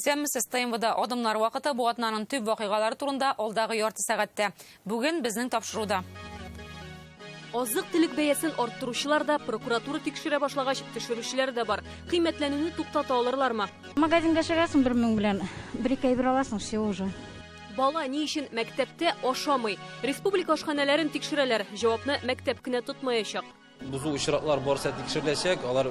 Көтәміз ТМВда адымнар вакыты бу атнаның төп вакыйгалары турында алдағы ярты сәгатьтә. Бүген безнең тапшыруда. Азык-төлек бәясен арттыручылар да, прокуратура тикшерә башлагач, төшерүчеләр дә бар. Кыйммәтләнүне туктата алырлармы? Магазинга чыгасың 1000 белән, 1-2 ай бер аласың, все уже. Бала ни өчен мәктәптә ашамый? Республика ашханәләрен тикшерәләр. Җавапны мәктәп кенә тотмаячак. Бузу очраклар барса тикшереләчәк, алар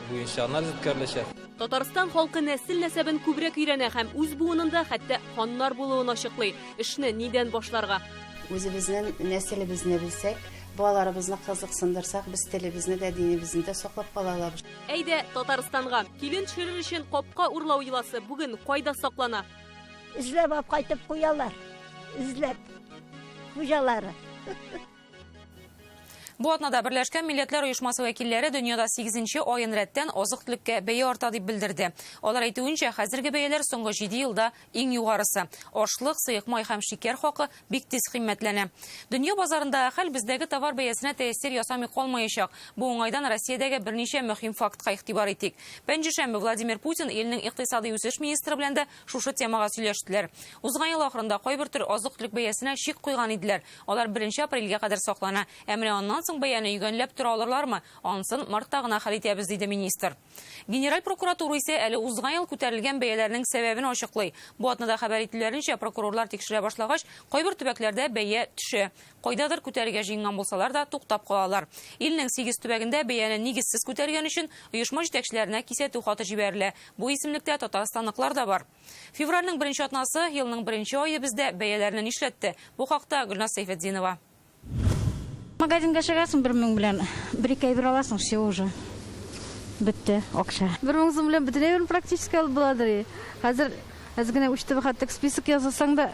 буенча анализ үткәреләчәк. Татарстан халкы нәсел нәсәбен күбрәк өйрәнә һәм үз буынында хәтта ханнар булуын ачыклый. Эшне нидән башларга? Үзебезнең нәселебезне белсәк, балаларыбызны кызыксындырсак, без телебезне дә, динебезне дә саклап кала алабыз. Әйдә, Татарстанга килен төшерер өчен капка урлау йоласы бүген кайда саклана? Изләп алып кайтып куялар. Изләп. Хуҗалары. Бу атнада Берләшкән Милләтләр Оешмасы вәкилләре дөньяда 8нче айын рәттән азык-төлеккә бәя арта дип белдерде. Алар әйтүенчә, хәзерге бәяләр соңгы 7 елда иң югарысы. Ашлык, сыек май һәм шикәр хакы бик тиз кыйммәтләнә. Дөнья базарында хәл бездәге товар бәясенә тәэсир ясамый калмаячак. Бу уңайдан Россиядәге берничә мөһим фактка игътибар итик. Пәнҗешәмбе Владимир Путин илнең икътисади үсеш министры белән дә шушы темага сөйләштеләр. Узган ел ахырында кайбер төр азык-төлек бәясенә шик куйган иделәр. Алар 1 апрельгә кадәр саклана. Әмма аннан бәяне югәнләп тора алырлармы? Ансын мартта гына хәл итәбез, диде министр. Генераль прокуратура исә әле узган ел күтәрелгән бәяләрнең сәбәбен ачыклый. Бу атнада хәбәр ителүләренчә, прокурорлар тикшерә башлагач, кайбер төбәкләрдә бәя төшә. Кайдадыр күтәрергә җыенган булсалар да туктап калалар. Илнең 8 төбәгендә бәяне нигезсез күтәргән өчен оешма җитәкчеләренә кисәтү хаты җибәрелә. Бу исемлектә татарстанлыклар да бар. Февральнең 1 атнасы елның 1 айы бездә бәяләрне нишләтте. Бу хакта Гөлназ Сәйфетдинова. Магазинга чыгасың 1000 белән, 1-2 ай бер аласың, все уже. Бетте, акча. 1000 сум белән бөтенләй практически алып буладыр. Хәзер генә учтовый хаттык список ясасаң да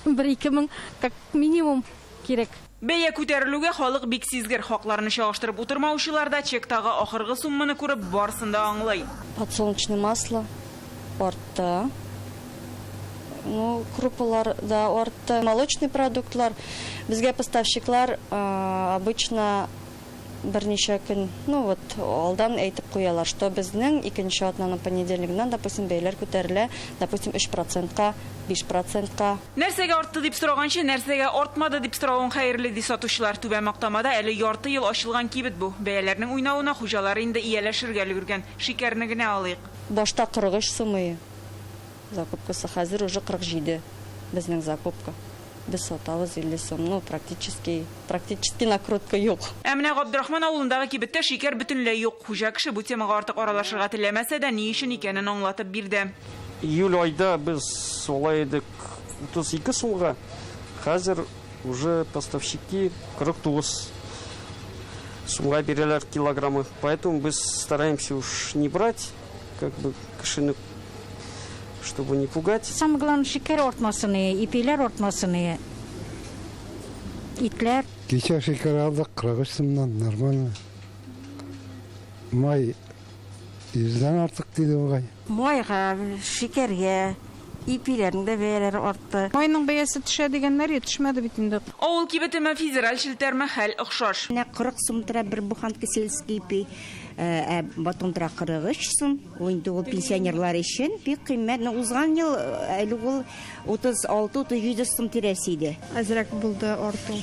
1-2 мең как минимум кирәк. Бәя күтәрелүгә халык бик сизгер, хакларны чагыштырып утырмаучылар да чектагы ахыргы сумманы күреп барсын да аңлый. Подсолнечное масло артты. Крупалар да артты. Молочный продуктлар. Безгә поставщиклар обычно берничә көн, алдан әйтеп куялар, что безнең 2нче атнаның понедельнигеннән, допустим, бәяләр күтәрелә, допустим, 3%-ка, 5%-ка. Нәрсәгә артты дип сораганчы, нәрсәгә артмады дип соравын хәерле ди сатучылар. Түбән мактамада әле ярты ел ачылган кибет бу. Бәяләрнең уйнавына хуҗалары инде ияләшергә өлгергән. Шикәрне генә алыйк. Башта 43 сумы. Закупкасы хәзер уже 47 безнең закупка. Без сатабыз 50 сум, практически накрутка юк. Әмнә Габдрахман авылындагы кибеттә шикәр бөтенләй юк. Хуҗа кеше бу темага артык аралашырга теләмәсә дә, ни өчен икәнен аңлатып бирде. Июль айда без солай идек 32 сумга. Хәзер уже поставщики 49 сумга бирәләр килограммы. Поэтому біз стараемся уж не брать, кешене, чтобы не пугать. Самое главное, шикәр артмасыны, ипиләр артмасыны, итләр. Кичә шикәр алдык 43 сумнан, нормально. Май 100-дән артык диде бугай. Майга, шикәргә, ипиләрнең дә бәяләре артты. Майның бәясе төшә дигәннәр, төшмәде бит инде. Авыл кибетеме федераль челтәрме хәл охшаш. 40 сум тора бер буханка сельский ипи. Батон тора 43 сум. Инде ул пенсионерлар өчен бик кыйммәт. Узган ел әле ул 36-37 сум тирәсе иде. Азрак булды арту.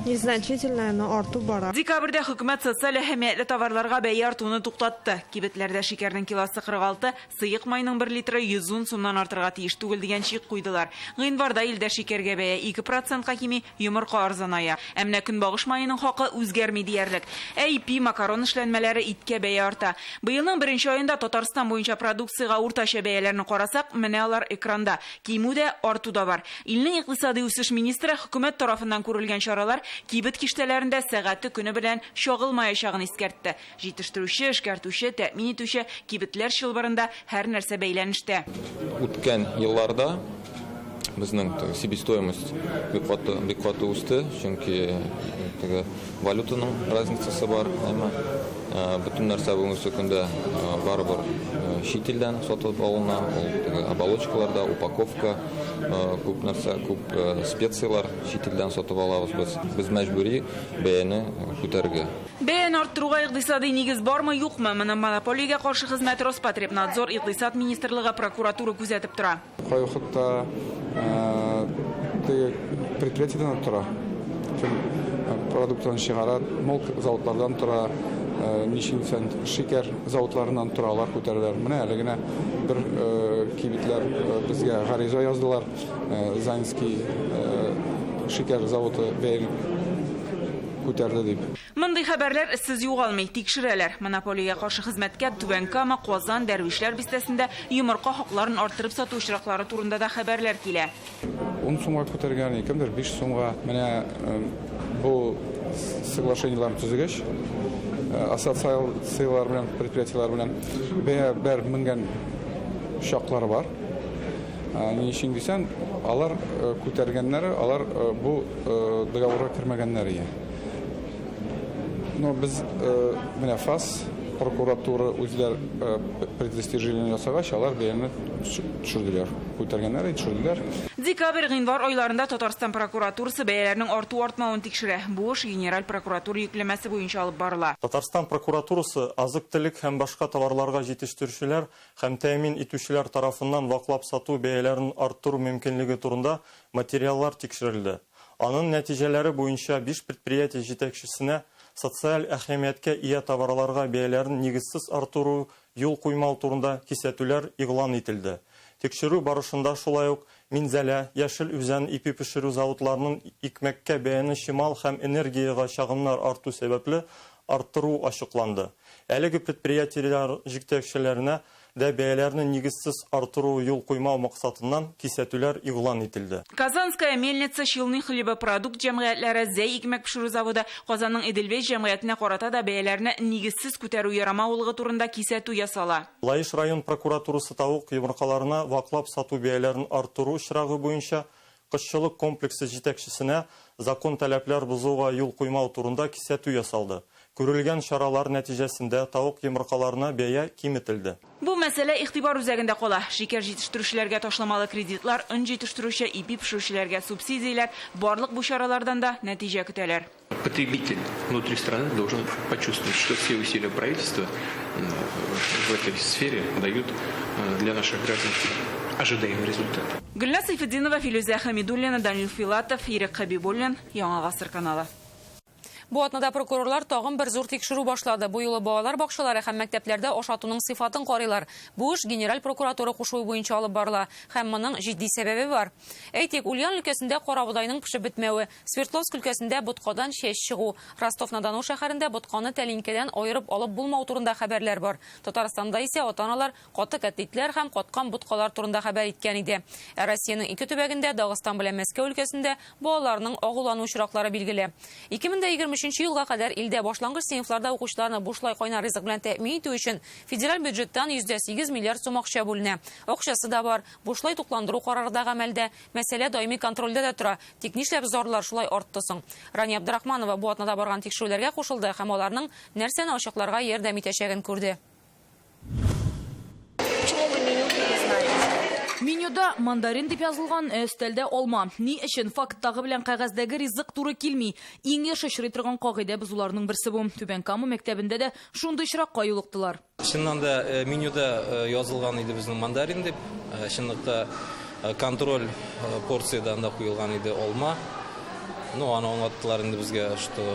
Незначительно, но арту бара. Декабрьдә хөкүмәт социаль әһәмиятле товарларга бәя артуны туктатты. Кибетләрдә шикәрнең килосы 46, сыек майның 1 литры 110 сумнан артырга тиеш түгел дигән чик куйдылар. Гыйнварда илдә шикәргә бәя 2%-ка кими, йомырка арзаная. Әмма көнбагыш майының хакы үзгәрми диярлек. Ипи, макарон эшләнмәләре иткә бәя арта. Быелның 1 аенда Татарстан буенча продукцияга уртача бәяләрне карасак, менә алар экранда. Кимүдә арту да бар. Илнең икътисади үсеш министры хөкүмәт тарафыннан күрелгән чаралар кибет киштәләрендә сәгате көне белән шагылмаячагын искәртте. Җитештерүче, эшкәртүче, тәэмин итүче кибетләр чылбырында һәр нәрсә бәйләнештә. Үткән елларда безнең себестоимость бик каты үсте, чөнки валютаның разницасы бар, әмма бөтен нәрсә бүгенге көндә барыбер шителдән сатып алына, ул оболочкаларда, упаковка, күп нәрсә, күп специялар шителдән сатып алабыз. Без мәҗбүри бәяне күтәрергә. Бәяне арттыруга икътисади нигез бармы, юкмы? Моны монополиягә каршы хезмәт Роспотребнадзор, икътисад министрлыгы, прокуратура күзәтеп тора. Кайвакытта предприятиедән тора. Продуктларын чыгара, мол заводлардан тора, ничектен шикәр заводларыннан торалар, күтәрәләр. Менә әле генә бер кибетләр безгә гариза яздылар. Заинский шикәр заводы бәяне күтәрде дип. Мондый хәбәрләр сез югалмый, тикшерәләр. Монополиягә каршы хезмәткә Түбән Кама, Казан, Дәрвишләр бистәсендә йомырка хакларын арттырып сату очраклары турында да хәбәрләр килә. 10 сумга күтәргән, кемдер 5 сумга. Менә бу соглашениеләрне төзегәч, ассоциациялар белән, предприятиелар белән бер менгән шаклары бар. Ничек дисәң, алар күтәргәннәре, алар бу договорга кермәгәннәр. Но без менә ФАС, прокуратура үзләр предостижение ясагач, алар бәяне төшерделәр. Күтәргәннәре төшерделәр. Декабрь-гыйнвар айларында Татарстан прокуратурасы бәяләрнең арту-артмавын тикшерә. Бу эш генераль прокуратура йөкләмәсе буенча алып барыла. Татарстан прокуратурасы азык-төлек һәм башка товарларга җитештерүчеләр һәм тәэмин итүчеләр тарафыннан ваклап сату бәяләрен арттыру мөмкинлеге турында материаллар тикшерелде. Аның нәтиҗәләре буенча 5 предприятие җитәкчесенә социаль әһәмияткә ия товарларга бәяләрен нигезсез арттыру юл куймау турында кисәтүләр игълан ителде. Тикшерү барышында шулай ук Минзәлә, Яшел Үзән ипи пешерү заводларының икмәккә бәяне чимал һәм энергияга чыгымнар арту сәбәпле арттыру ачыкланды. Әлеге предприятиеләр җитәкчеләренә дә бәяләрне нигезсез арттыру юл куймау максатыннан кисәтүләр игълан ителде. Казанская мельница, Шилный хлебопродукт җәмгыятьләре, Зәй икмәк пешерү заводы, Казанның Эдельвейс җәмгыятенә карата да бәяләрне нигезсез күтәрү ярамаулыгы турында кисәтү ясала. Лаиш район прокуратурасы тавык йомыркаларына ваклап сату бәяләрен арттыру очрагы буенча кышчылык комплексы җитәкчесенә закон таләпләр бозуга юл куймау турында кисәтү ясалды. Күрелгән чаралар нәтиҗәсендә тавык йомыркаларына бәя киметелде. Бу мәсьәлә игътибар үзәгендә кала. Шикәр җитештерүчеләргә ташламалы кредитлар, ун җитештерүче ипи пешерүчеләргә субсидияләр, барлык бу чаралардан да нәтиҗә көтәләр. Потребитель внутри страны должен почувствовать, что все усилия правительства в этой сфере дают для наших граждан ожидаемый результат. Гөлназ Сайфетдинова, Филүзә Хамидуллина, Данил Филатов, Ирек Хабибуллин, Яңа гасыр каналы. Бу атнада прокурорлар тагын бер зур тикшерү башлады. Бу юлы балалар бакчалары һәм мәктәпләрдә ашатуның сыйфатын карыйлар. Бу эш генераль прокуратура кушуы буенча алып барыла һәм моның җитди сәбәбе бар. Әйтик, Ульян өлкәсендә карабудайның пешеп бетмәве, Свердловск өлкәсендә боткадан чәч чыгу, Ростов-на-Дону шәһәрендә ботканы тәлинкәдән аерып алып булмау турында хәбәрләр бар. Татарстанда исә ата-аналар каты кәтлитләр һәм каткан боткалар турында хәбәр иткән иде. Россиянең ике төбәгендә, Дагыстан белән Мәскәү өлкәсендә балаларның агулану очраклары билгеле. 2023 елга кадәр илдә башлангыч сыйныфларда укучыларны бушлай кайнар ризык белән тәэмин итү өчен федераль бюджеттан 8 миллиард сум акча бүленә. Акчасы да бар. Бушлай тукландыру карары да гамәлдә. Мәсьәлә даими контрольдә дә тора. Тик нишләп зарлар шулай артты соң? Рания Абдрахманова бу атнада барган тикшерүләргә кушылды һәм аларның нәрсәне ачыкларга ярдәм итәчәген күрде. Менюда мандарин дип язылган, өстәлдә алма. Ни өчен факттагы белән кәгазьдәге ризык туры килми? Иң яхшы очрый торган кагыйдә бузуларның берсе бу. Түбән Кама мәктәбендә дә шундый очракка юлыктылар. Чыннан да менюда язылган иде безнең мандарин дип. Чынлыкта контроль порциядан да куелган иде алма. Ну, аны аңлаттылар инде безгә, что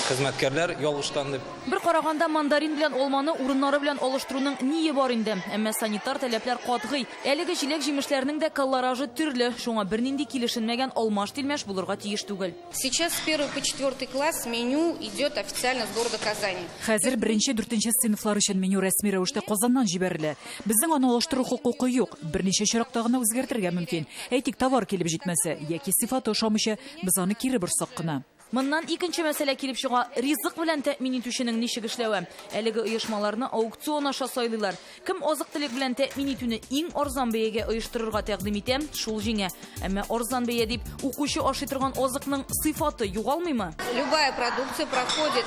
хезмәткәрләр ялгыштан дип. Бер караганда мандарин белән алманы урыннары белән алыштыруның ние бар инде. Әмма санитар таләпләр катгый. Әлеге җиләк җимешләрнең дә колоражы төрле. Шуңа бернинди килешенмәгән алмаш-тилмәш булырга тиеш түгел. Сейчас с 1 по 4 класс меню идет официально с города Казани. Хәзер 1-4 сыйныфлар өчен меню рәсми рәвештә Казаннан җибәрелә. Безнең аны алыштыру хокукы юк. Берничә чиракта гына үзгәртергә мөмкин. Әйтик, товар килеп җитмәсә яки сыйфаты ошамыйча, без аны кире борсак кына. Моннан икенче мәсьәлә килеп чыга, ризык белән тәэмин итүченең ничек эшләве. Әлеге оешмаларны аукцион аша сайлыйлар. Кем азык-төлек белән тәэмин итүне иң арзан бәягә оештырырга тәкъдим итә, шул җиңә. Әмма арзан бәя дип укучы ашый торган азыкның сыйфаты югалмыймы? Любая продукция проходит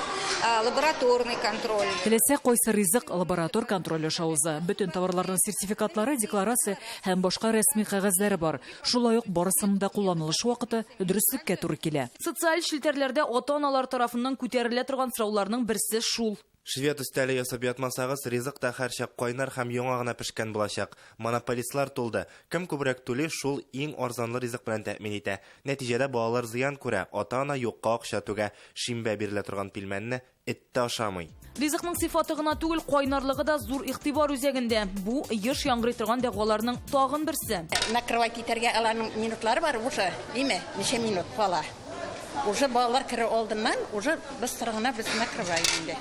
лабораторный контроль. Теләсә кайсы ризык лаборатор контроле шаузы. Бөтен товарларның сертификатлары, декларация һәм башка рәсми кәгазьләре бар. Шулай ук барысының да кулланылыш вакыты дөреслеккә туры килә. Социаль шелтәрләрдә ата-аналар тарафыннан күтәрелә торган сорауларның берсе шул. Швед өстәле ясап ятмасагыз, ризык та һәрчак кайнар һәм яңа гына пешкән булачак. Монополистлар тулды. Кем күбрәк түли, шул иң арзанлы ризык белән тәэмин итә. Нәтиҗәдә балалар зыян күрә, ата-ана юкка акча түгә, шимбә бирелә торган пилмәнне эт тә ашамый. Ризыкның сыйфаты гына түгел, кайнарлыгы да зур игътибар үзәгендә. Бу еш яңгырый торган дәгъваларның тагын берсе. Накрывать итәргә аларның минутлары бар, уже, име, ничә минут кала. Уже балалар керә алдыннан, уже без торганда без накрываем инде.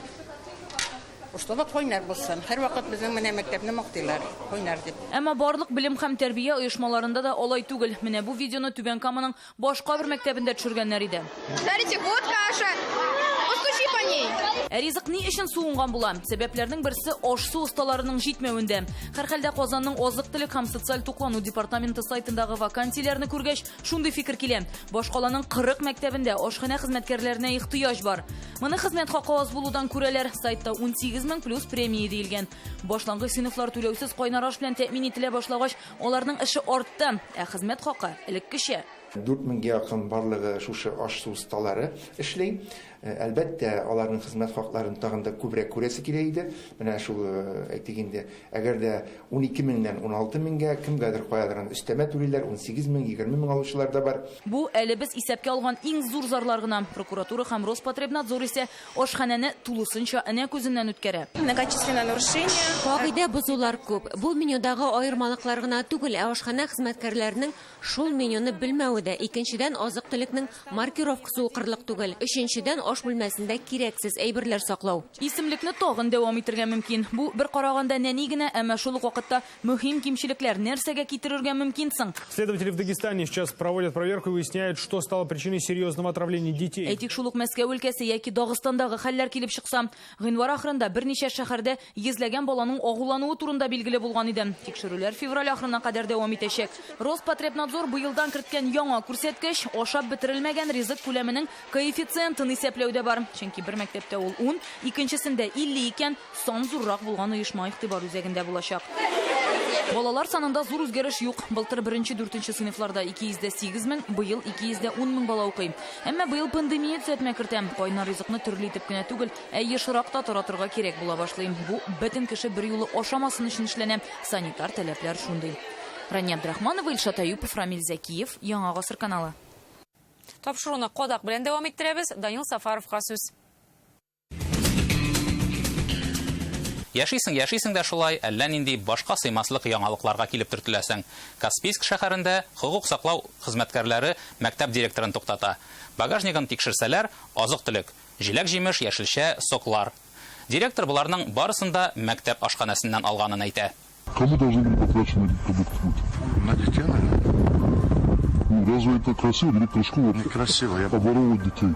Ушта койнар булсын. Һәр вакыт безнең менә мәктәпне мактыйлар. Койнар дип. Әмма барлык билем һәм тәрбия оешмаларында да алай түгел. Менә бу видеоны Түбән Каманың башка бер мәктәбендә төшергәннәр иде. Смотрите, вот каша. Постучи по ней. Ризык ни өчен суынган була? Сәбәпләрнең берсе аш-су осталарының җитмәвендә. Һәрхәлдә Казанның азык-төлек һәм социаль туклану департаменты сайтындагы вакансияләрне күргәч, шундый фикер килә. Башкаланың 40 мәктәбендә ашхана хезмәткәрләренә ихтыяҗ бар. Моны хезмәт хакы аз булудан күрәләр. Сайтта 18 000 плюс премия диелгән. Башлангыч сыйныфлар түләүсез кайнар аш белән тәэмин ителә башлагач, аларның эше артты, ә хезмәт хакы элеккечә. 4000 якын барлыгы шушы аш-су осталары эшли. Әлбәттә, аларның хезмәт хакларын тагында күбрәк күрәсе килә иде. Менә шул әйтегендә, әгәр дә 12 000-нән 16 000-гә кемгәдер каядырын өстәмә түлиләр, 18 000, 20 000 алучылар да бар. Бу әле без исәпкә алган иң зур зарлар гына. Прокуратура һәм Роспотребнадзор исә ашханәне тулысынча энә күзеннән үткәрә. Многочисленные нарушения. Кагыйдә бозулар күп. Бу менюдагы аермалыклар гына түгел, ә ашхана хезмәткәрләренең шул менюны белмәве дә. Икенчедән, азык-төлекнең маркировкасы укырлык түгел. Өченчедән, аш бүлмәсендә кирәксез әйберләр саклау. Исемлекне тагын дәвам итәргә мөмкин. Бу бер караганда нәни генә, әмма шул ук вакытта мөһим кимчелекләр нәрсәгә китерергә мөмкин соң. Следователи в Дагестане сейчас проводят проверку и выясняют, что стало причиной серьезного отравления детей. Әйтик, шул ук Мәскәү өлкәсе яки Дагыстандагы хәлләр килеп чыкса, гыйнвар ахырында берничә шәһәрдә йөзләгән баланың агулануы турында билгеле булган иде. Тикшерүләр февраль ахырына кадәр дәвам итәчәк. Роспотребнадзор быелдан керткән яңа күрсәткеч ашап бетерелмәгән ризык күләменең коэффициентын исәпләүдә бар. Чөнки бер мәктәптә ул 10, икенчесендә 50 икән, сан зуррак булган оешма игътибар үзәгендә булачак. Балалар санында зур үзгәреш юк. Былтыр 1-4 сыйныфларда 208 000, быел 210 000 бала укый. Әмма быел пандемия төзәтмә кертә. Кайнар ризыкны төрле итеп кенә түгел, ә ешракта таратырга кирәк була башлый. Бу бөтен кеше бер юлы ашамасын өчен эшләнә. Санитар таләпләр шундый. Рания Абдрахманова, Илшат Аюпов, Рамил Зәкиев, Яңа гасыр каналы. Тапшыруны кодак белән дәвам иттерәбез. Данил Сафаровка сүз. Яшисең дә шулай, әллә нинди башка сыймаслык яңалыкларга килеп төртеләсең. Каспийск шәһәрендә хокук саклау хезмәткәрләре мәктәп директорын туктата. Багажнигын тикшерсәләр, азык-төлек, җиләк-җимеш, яшелчә, соклар. Директор буларның барысында мәктәп ашханасыннан алганын әйтә. Кому должны были потрачены эти продукты? На детей, наверное. Разве это красиво? Директор школы обворовывать детей.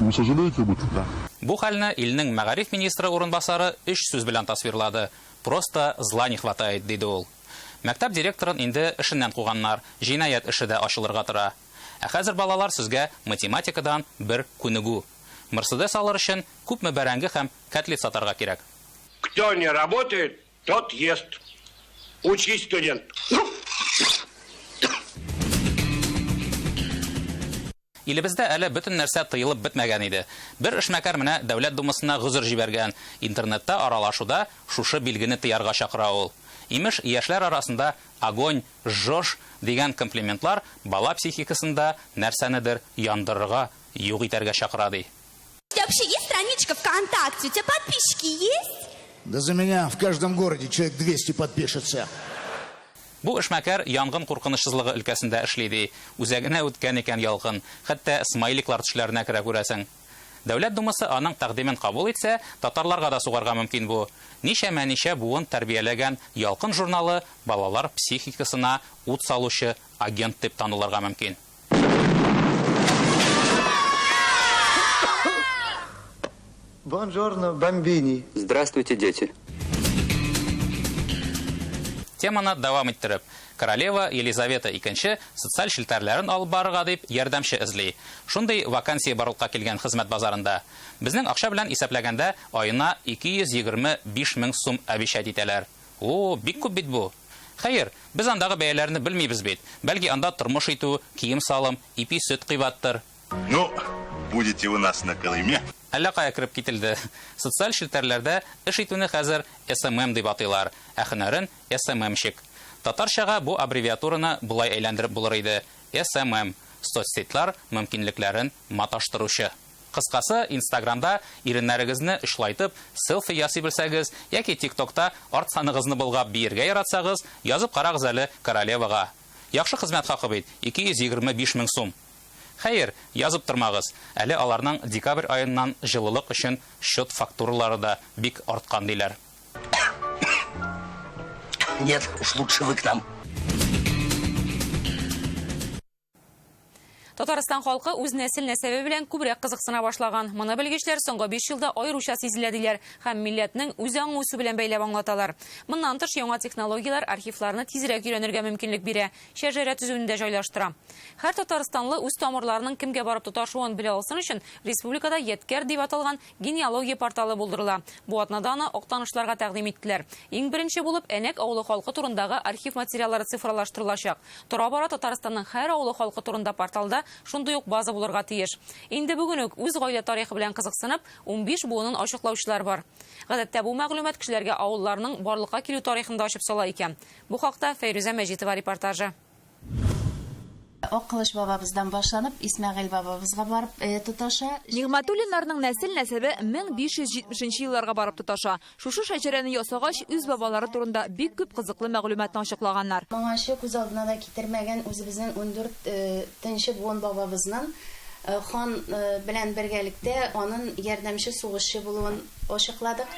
Вы сожалеете об этом? Да. Бу хәлне илнең мәгариф министры урынбасары 3 сүз белән тасвирлады. Просто зла не хватает, диде ул. Мәктәп директорын инде эшеннән куганнар, җинаять эше дә ачылырга тора. Ә хәзер балалар сезгә математикадан бер күнегү. Мерседес алыр өчен күпме бәрәңге һәм котлет сатарга кирәк. Кто не работает, тот ест. Учись, студент. Илебездә әле бөтен нәрсә тыелып бетмәгән иде. Бер эшмәкәр менә Дәүләт Думасына гозер җибәргән. Интернетта аралашуда шушы билгене тыярга чакыра ул. Имеш, яшьләр арасында огонь, жош дигән комплиментлар бала психикасында нәрсәнедер яндырырга, юк итәргә чакыра ди. У тебя вообще есть страничка ВКонтакте? У тебя подписчики есть? Да за меня в каждом городе человек 200 подпишется. Бу эшмәкәр янгын куркынычсызлыгы өлкәсендә эшли ди. Үзәгенә үткән икән ялгын, хәтта смайликлар төшләренә керә күрәсең. Дәүләт Думасы аның тәкъдимен кабул итсә, татарларга да сугарга мөмкин бу. Ничә буын тәрбияләгән Ялкын журналы балалар психикасына ут салучы агент дип танылырга мөмкин. Buongiorno, bambini. Здравствуйте, дети. Теманы давам иттереп, королева Елизавета II социаль шелтәрләрен алып барырга дип ярдәмче эзли. Шундый вакансия барлыкка килгән хезмәт базарында. Безнең акча белән исәпләгәндә айына 225 мең сум обещать итәләр. О, бик күп бит бу. Хәер, без андагы бәяләрне белмибез бит. Бәлки анда тормыш итү, кием салым, ипи сөт кыйбаттыр. Ну, будете у нас на Колыме. Әллә кая кереп кителде. Социаль шелтәрләрдә эш итүне хәзер СММ дип атыйлар, ә һөнәрен СММщик. Татарчага бу аббревиатураны булай әйләндереп булыр иде. СММ – соцсетлар мөмкинлекләрен маташтыручы. Кыскасы, Инстаграмда иреннәрегезне эшлайтып, селфи ясый белсәгез, яки ТикТокта арт саныгызны булгап биергә яратсагыз, язып карагыз әле королевага. Яхшы хезмәт хакы бит 225 мең сум. Хәер, язып тормагыз. Әле аларның декабрь айыннан җылылык өчен счет фактуралары да бик арткан диләр. Нет, уж лучше вы к нам. Татарстан халкы үз нәсел-нәсәбе белән күбрәк кызыксына башлаган. Моны белгечләр соңгы 5 елда аеруча сизелә һәм милләтнең үз аңлаусу белән бәйләп аңлаталар. Моннан тыш яңа технологиялар архивларны тизрәк өйрәнергә мөмкинлек бирә, шәҗәрә төзүендә җайлаштыра. Һәр татарстанлы үз тамырларының кемгә барып тоташуын белә алсын өчен республикада Yetkar дип аталган генеалогия порталы булдырыла. Бу атнада аны актанышларга тәкъдим иттеләр. Иң беренче булып Әнәк авылы халкы турындагы архив материаллары цифрлаштырылачак. Тора-бара Татарстанның һәр авылы халкы турында порталда шундый ук база булырга тиеш. Инде бүген үк үз гаилә тарихы белән кызыксынып, 15 буынын ачыклаучылар бар. Гадәттә бу мәгълүмат кешеләргә авылларның барлыкка килү тарихында ачып сала икән. Бу хакта Фәйрүзә Мәҗитова репортажы. Акылыш бабабыздан башланып, Исмәгыйль бабабызга барып тоташа. Нигъмәтуллиннарның нәсел-нәсәбе 1570 елларга барып тоташа. Шушы шәҗәрәне ясагач, үз бабалары турында бик күп кызыклы мәгълүматны ачыклаганнар. Моңашы күз алдына да китермәгән үзебезнең 14-нче буын бабабызның хан белән бергәлектә аның ярдәмче сугышчы булуын ачыкладык.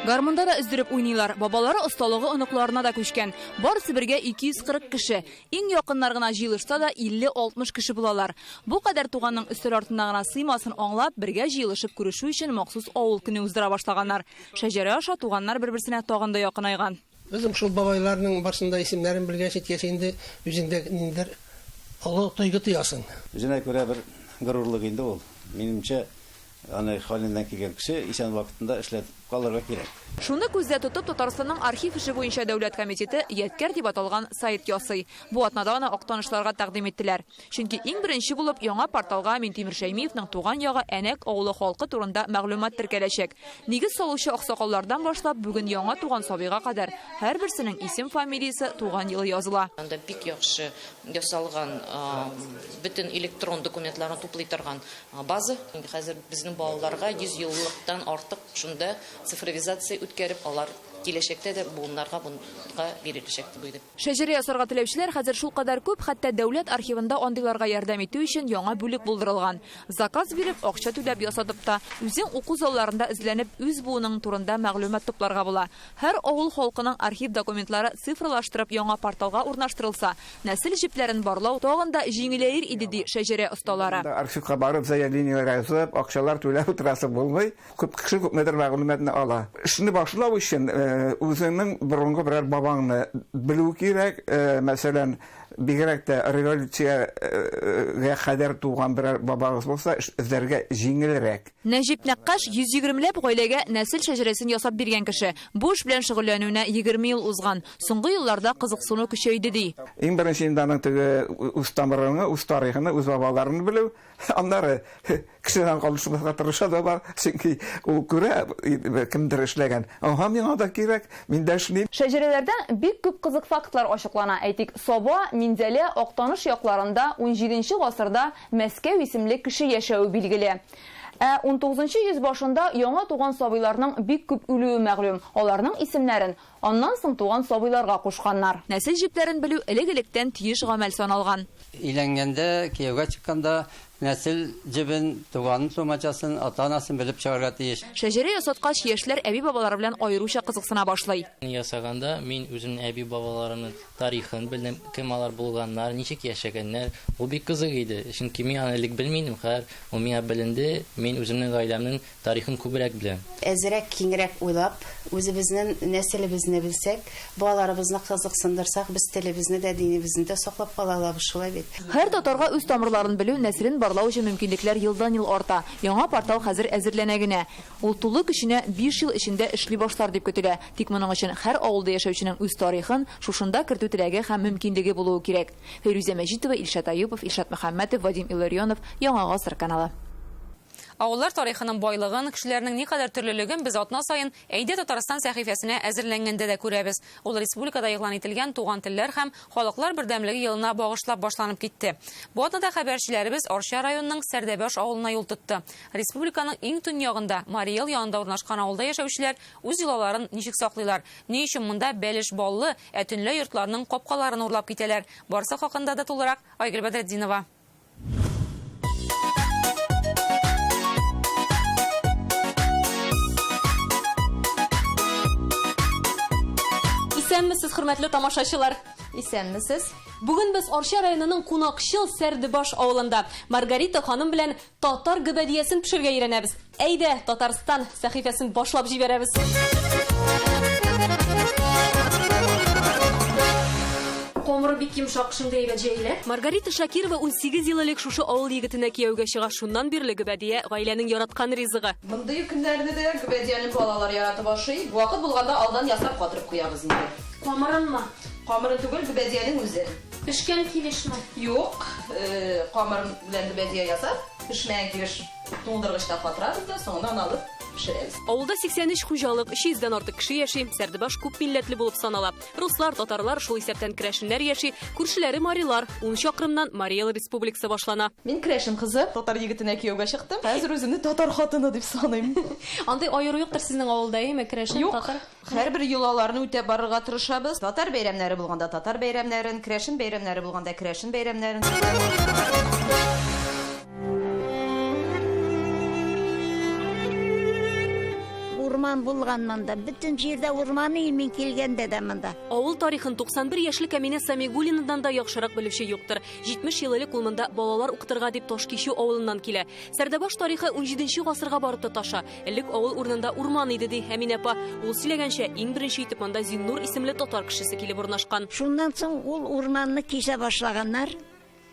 Гармунда да өздереп уйныйлар. Бабалары осталыгы оныкларына да күчкән. Барысы бергә 240 кеше. Иң якыннар гына җыелышта да 50-60 кеше булалар. Бу кадәр туганның өстәл артында гына сыймасын аңлап, бергә җыелышып күрешү өчен махсус авыл көне уздыра башлаганнар. Шәҗәрә аша туганнар бер-берсенә тагын да якынайган. Безнең шул бабайларның барсында исемнәрен белгәч, инде үзеңдә ниндер Алла тойгы тыясың. Үзенә күрә бер горурлык инде ул. Минемчә, аны хәленнән килгән кеше исән вакытында эшләп калырга кирәк. Шуны күздә тотып, Татарстанның архив эше буенча дәүләт комитеты Yetkar дип аталган сайт ясый. Бу атнада аны актанышларга тәкъдим иттеләр. Чөнки иң беренче булып яңа порталга Минтимер Шәймиевнең туган ягы Әнәк авылы халкы турында мәгълүмат теркәләчәк. Нигез салучы аксакаллардан башлап бүген яңа туган сабыйга кадәр һәрберсенең исем, фамилиясе, туган елы языла. Анда бик яхшы ясалган бөтен электрон документларны туплый торган база. Хәзер безнең балаларга 100 еллыктан артык шунда цифровизация үткәреп алар киләчәктә дә буыннарга bunga биреләчәк дип уйлыйм. Шәҗәрә ясарга теләүчеләр хәзер шул кадәр күп, хәтта дәүләт архивында андыйларга ярдәм итү өчен яңа бүлек булдырылган. Заказ биреп, акча түләп ясатып та, үзең уку залларында эзләнеп, үз буының турында мәгълүмат тупларга була. Һәр авыл халкының архив документлары цифрлаштырып яңа порталга урнаштырылса, нәсел җипләрен барлау тагын да җиңеләер иде ди Шәҗәрә осталары. Архивка барып, заявлениеләр язып, акчалар түләп утырасы булмый, күп кеше күпмедер мәгълүматны ала. Эшне башлау өчен үзеңнең борынгы берәр бабаңны белү кирәк, мәсәлән, бигрәк тә революциягә кадәр туган берәр бабагыз булса, эзләргә җиңелрәк. Нәҗип Нәккаш 120ләп гаиләгә нәсел шәҗәрәсен ясап биргән кеше. Бу эш белән шөгыльләнүенә 20 ел узган. Соңгы елларда кызыксыну көчәйде ди. Иң беренче инде теге үз тамырыны, үз тарихын, үз бабаларын белү, аннары кешедән калышмаска тырыша да бар, чөнки ул күрә кемдер эшләгән. Аңа миңа да кирәк, мин дә эшлим. Шәҗәрәләрдән бик күп кызык фактлар ачыклана. Әйтик, Соба, Минзәлә, Актаныш якларында 17нче гасырда Мәскәү исемле кеше яшәү билгеле. 19нчы йөз башында яңа туган сабыйларның бик күп үлүе мәгълүм. Аларның исемнәрен аннан соң туган сабыйларга кушканнар. Нәсел җипләрен белү элек-электән тиеш гамәл саналган. Өйләнгәндә, кияүгә чыкканда Нәсел җебен, туганын, тумачасын, ата-анасын белеп чыгарга тиеш. Шәҗәрә ясаткач яшьләр әби-бабалары белән аеруча кызыксына башлый. Ясаганда мин үземнең әби-бабаларымның тарихын белдем, кем алар булганнар, ничек яшәгәннәр. Ул бик кызык иде. Чөнки мин аны элек белмидем, хәзер ул миңа беленде. Мин үземнең гаиләмнең тарихын күбрәк беләм. Әзрәк киңрәк уйлап, үзебезнең нәселебезне белсәк, балаларыбызны кызыксындырсак, без телебезне дә, динебезне дә саклап кала алабыз шулай бит. Һәр татарга үз тамырларын белү, нәселен барлау өчен мөмкинлекләр елдан-ел арта. Яңа портал хәзер әзерләнә генә. Ул тулы көченә 5 ел эчендә эшли башлар дип көтелә. Тик моның өчен һәр авылда яшәүченең үз тарихын шушында кертү теләге һәм мөмкинлеге булуы кирәк. Фәйрүзә Мәҗитова, Илшат Аюпов, Илшат Мөхәммәтов, Вадим Илларионов, Яңа Гасыр каналы. Авыллар тарихының байлыгын, кешеләрнең никадәр төрлелеген без атна сайын Әйдә Татарстан сәхифәсенә әзерләнгәндә дә күрәбез. Ул республикада игълан ителгән туган телләр һәм халыклар бердәмлеге елына багышлап башланып китте. Бу атнада хәбәрчеләребез Арча районының Сәрдәбаш авылына юл тотты. Республиканың иң төньягында, Мари Эл янында урнашкан авылда яшәүчеләр үз йолаларын ничек саклыйлар? Ни өчен монда бәлеш баллы, төнле йортларның капкаларын урлап китәләр? Барсы хакында да тулырак Айгөл Бәдретдинова. Исәнмесез, хөрмәтле тамашачылар? Исәнмесез? Бүген без Арча районының Кунакчыл Сәрдебаш авылында Маргарита ханым белән татар гөбәдиясен пешергә өйрәнәбез. Әйдә, Татарстан сәхифәсен башлап җибәрәбез. Комыры бик йомшак шундый җәйле. Маргарита Шакирова 18 ел элек шушы авыл егетенә кияүгә чыга. Шуннан бирле гөбәдия гаиләнең яраткан ризыгы. Мондый көннәрне дә гөбәдияның балалар яратып ашый. Вакыт булганда алдан ясап катырып куябыз инде. Камырынмы? Камырын түгел, гөбәдияның үзе. Пешкән килешме? Юк, камырын белән гөбәдия ясап, пешмәгән килеш туңдыргычта катырабыз да, соңыннан алып пешерәбез. Авылда 83 хуҗалык, 300-дән артык кеше яши. Сәрдебаш күп милләтле булып санала. Руслар, татарлар, шул исәптән керәшеннәр яши. Күршеләре марилар. 10 чакрымнан Мари Эл республикасы башлана. Мин керәшен кызы, татар егетенә кияүгә чыктым. Хәзер үземне татар хатыны дип саныйм. Андый аеру юктыр сезнең авылда, әйме, керәшен татар? Һәрбер йолаларны үтәп барырга тырышабыз. Татар бәйрәмнәре булганда татар бәйрәмнәрен, керәшен бәйрәмнәре булганда керәшен бәйрәмнәрен. Урман булганнан да, бүтән җирдә урман мин килгәндә дә монда. Авыл тарихын 91 яшьлек Әминә Самигуллинадан да яхшырак белүче юктыр. 70 ел элек ул монда балалар укытырга дип Ташкичу авылыннан килә. Сәрдәбаш тарихы 17 гасырга барып тоташа. Элек авыл урынында урман иде ди Әминә апа. Ул сөйләгәнчә, иң беренче итеп монда Зиннур исемле татар кешесе килеп урнашкан. Шуннан соң ул урманны кисә башлаганнар,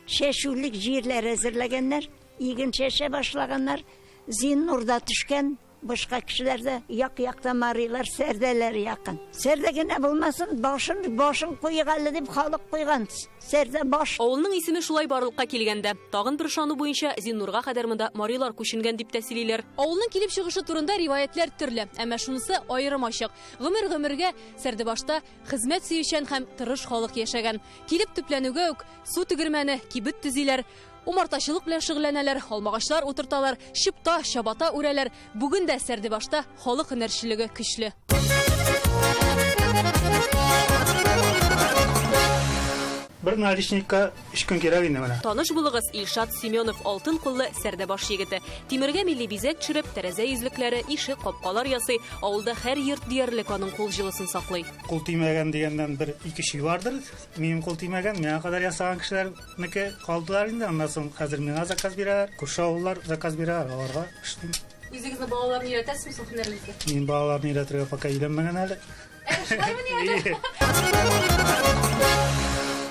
шәшүлек җирләр әзерләгәннәр, иген шәшә башлаганнар, Зиннурда төшкән. Башка кешеләрдә як-якта марилар, сәрдәләр якын. Сәрдә генә булмасын, башын куйгалы дип халык куйган. Сәрдә баш. Авылның исеме шулай барлыкка килгәндә, тагын бер шану буенча Зиннурга кадәр монда марилар күченгән дип тәсилиләр. Авылның килеп чыгышы турында риваятлар төрле, әмма шунысы аерым ачык. Гомер-гомергә Сәрдәбашта хезмәт сөючән һәм тырыш халык яшәгән. Килеп төпләнүгә үк су тегермәне, кибет төзиләр. Умартачылык белән шөгыльләнәләр, алмагачлар утырталар, чыпта, чабата үрәләр. Бүген дә Сәрдәбашта халык һөнәрчелеге көчле. Бер наличникка 3 көн кирәк инде менә. Таныш булыгыз, Илшат Семенов алтын куллы Сәрдәбаш егете. Тимергә милли бизәк төшереп, тәрәзә йөзлекләре, ишек, капкалар ясый. Авылда һәр йорт диярлек аның кул җылысын саклый. Кул тимәгән дигәндән бер 2 шуй вардыр. Минем кул тимәгән, миңа кадәр ясаган кешеләрнеке калдылар инде. Аннан соң хәзер миңа заказ бирәләр. Күрше авыллар заказ бирәләр, аларга эшлим. Үзегезне балаларны өйрәтәсезме һөнәрегезгә? Мин балаларны өйрәтергә пока өйрәнмәгән әле.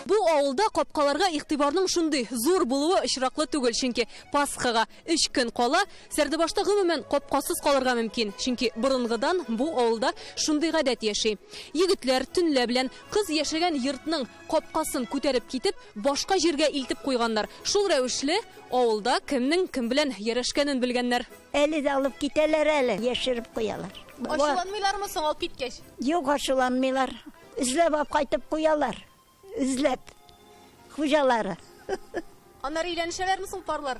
Бу авылда капкаларга игътибарның шундый зур булуы очраклы түгел, чөнки Пасхага 3 көн кала Сәрдәбашта гомумән капкасыз калырга мөмкин, чөнки борынгыдан бу авылда шундый гадәт яши. Егетләр төнлә белән кыз яшәгән йортның капкасын күтәреп китеп, башка җиргә илтеп куйганнар. Шул рәвешле авылда кемнең кем белән ярашканын белгәннәр. Әле дә алып китәләр әле, яшереп куялар. Ачуланмыйлармы соң алып киткәч? Юк, ачуланмыйлар. Үзләп алып кайтып куялар. Үзләп. Хуҗалары. Аннары өйләнешәләрме соң парлар?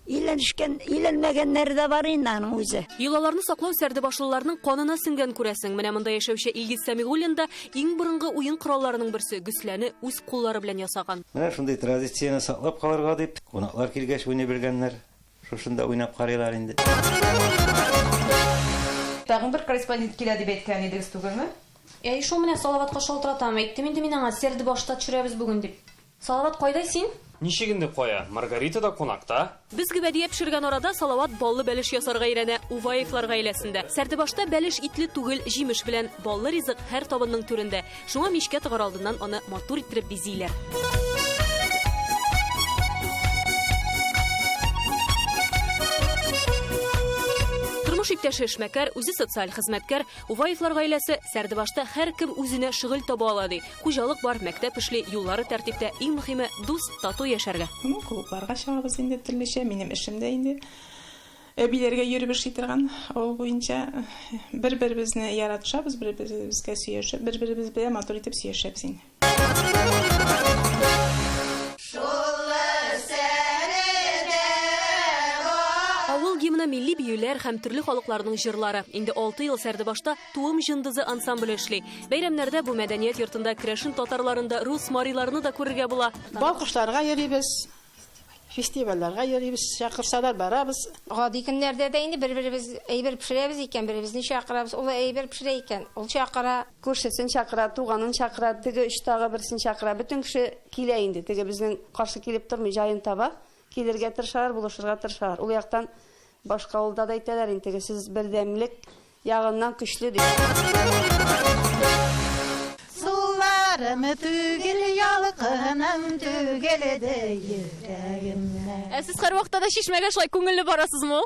Иленмәгәннәр дә бар инде аның үзе. Йолаларны саклау сәрдебашлыларның канына сеңгән күрәсең. Менә монда яшәүче Илгиз Сәмигуллин да иң борынгы уен коралларының берсе гөсләне үз куллары белән ясаган. Менә шундый традицияны саклап калырга дип, кунаклар килгәч уйный белгәннәр. Шушында уйнап карыйлар инде. Тагын бер корреспондент килә дип әйткән идегез түгелме? Шул менә Салаватка шалтыратам. Әйттем инде мин аңа Сәрдебашта төшерәбез бүген дип. Салават кайда син? Ничегенде кая? Маргарита да кунакта. Безгә бәдия пешергән арада Салават баллы бәлеш ясарга өйрәнә Уваевлар гаиләсендә. Сәрдебашта бәлеш итле түгел, җимеш белән баллы ризык һәр табынның түрендә. Шуңа мичкә тыгар алдыннан аны матур иттереп бизиләр. Иптәше эшмәкәр, үзе социаль хезмәткәр, Уваевлар гаиләсе Сәрдебашта һәр кем үзенә шөгыль таба ала ди. Хуҗалык бар, мәктәп эшли, юллары тәртиптә, иң мөһиме дус, тату яшәргә. Клубларга чыгабыз инде төрлечә, минем эшем дә инде биләргә йөреп эшли торган. Ул буенча бер-беребезне яратышабыз, бер-беребезгә сөешеп, бер-беребез белән матур итеп сөешәбез инде. Авыл гимны милли биюләр һәм төрле халыкларның җырлары. Инде 6 ел Сәрдебашта туым җындызы ансамбле эшли. Бәйрәмнәрдә бу мәдәният йортында керәшен татарларында рус мариларны да күрергә була. Балкышларга йөрибез, фестивальләргә йөрибез, чакырсалар барабыз. Гади көннәрдә дә инде бер-беребез әйбер пешерәбез икән, беребезне чакырабыз. Ул әйбер пешерә икән. Ул чакыра, Күршесен чакыра, туганын чакыра, теге өчтагы берсен чакыра. Бөтен кеше килә инде. Теге безнең каршы килеп тормый, җаен таба. Килергә тырышалар, булышырга тырышалар. Ул яктан башка авылда да әйтәләр инде, сез бердәмлек ягыннан көчле дип. Суларымы түгел ялкыным түгел дә йөрәгемне. Сез һәр вакытта да чишмәгә шулай күңелле барасызмы?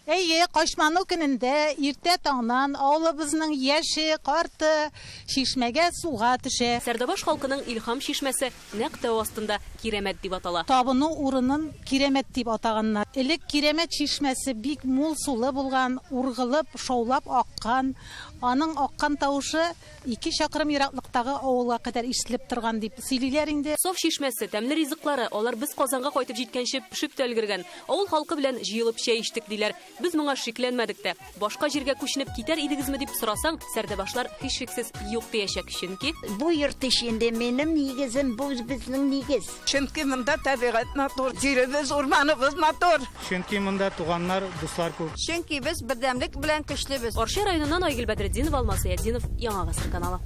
Әйе, кашману көнендә иртә таңнан авылыбызның яше, карты чишмәгә суга төшә. Сәрдебаш халкының илһам чишмәсе нәкъ тау астында Киремәт дип атала. Табыну урынын Киремәт дип атаганнар. Элек Киремәт чишмәсе бик мул сулы булган, ургылып, шаулап аккан. Аның аккан тавышы 2 чакрым ераклыктагы авылга кадәр ишетелеп торган дип сөйлиләр инде. Саф чишмәсе, тәмле ризыклары, алар без Казанга кайтып җиткәнче пешеп тә өлгергән. Авыл халкы белән җыелып чәй иштек диләр. Без моңа шикләнмәдек тә. Башка җиргә күченеп китәр идегезме дип сорасаң, Сәрдебашлар һичшиксез юк диячәк, чөнки Бу йорт ишендә минем нигезем, бу безнең нигез. Чөнки монда табигать матур, җиребез, урманыбыз матур. Чөнки монда туганнар, дуслар күп. Чөнки без бердәмлек белән көчлебез. Арча районыннан Айгөл Бәдретдинов, Алмас Ятдинов, Яңа Гасыр каналы.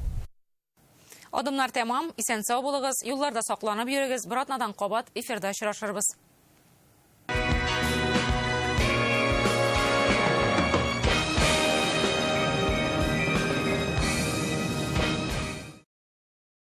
Адымнар тәмам, исән-сау булыгыз, юлларда сакланып йөрегез, бер атнадан кабат эфирда очрашырбыз.